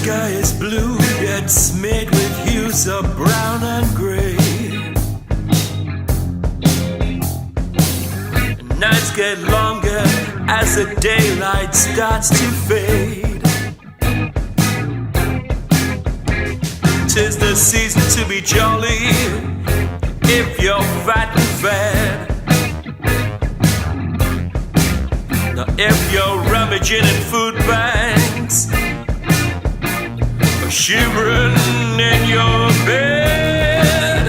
sky is blue, yet smeared with hues of brown and grey. Nights get longer as the daylight starts to fade. 'Tis the season to be jolly if you're fat and fat. Now if you're rummaging in food banks or shivering in your bed,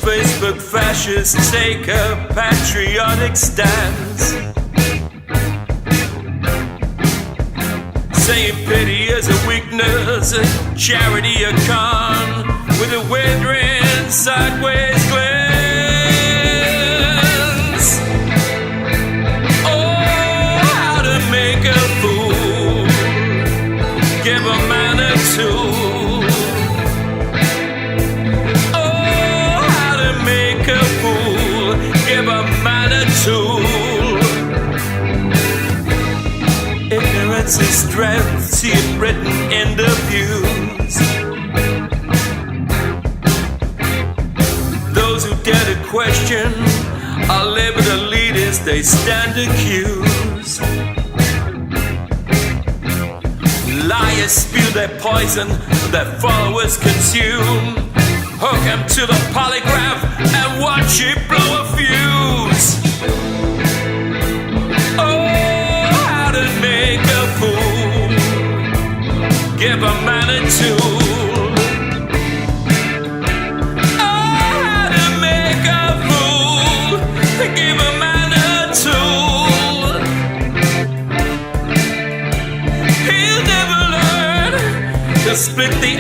Facebook fascists take a patriotic stance, saying pity is a weakness, charity a con, with a withering sideways glance. Oh, how to make a fool, give a man a tool. Oh, how to make a fool, give a man a tool. Ignorance is strength, see it written in the views. Those who dare to question our liberal leaders, they stand accused. Liars spew their poison, their followers consume. Hook them to the polygraph and watch it blow a fuse. Give a man a tool. Oh, how to make a fool. Give a man a tool. He'll never learn to split the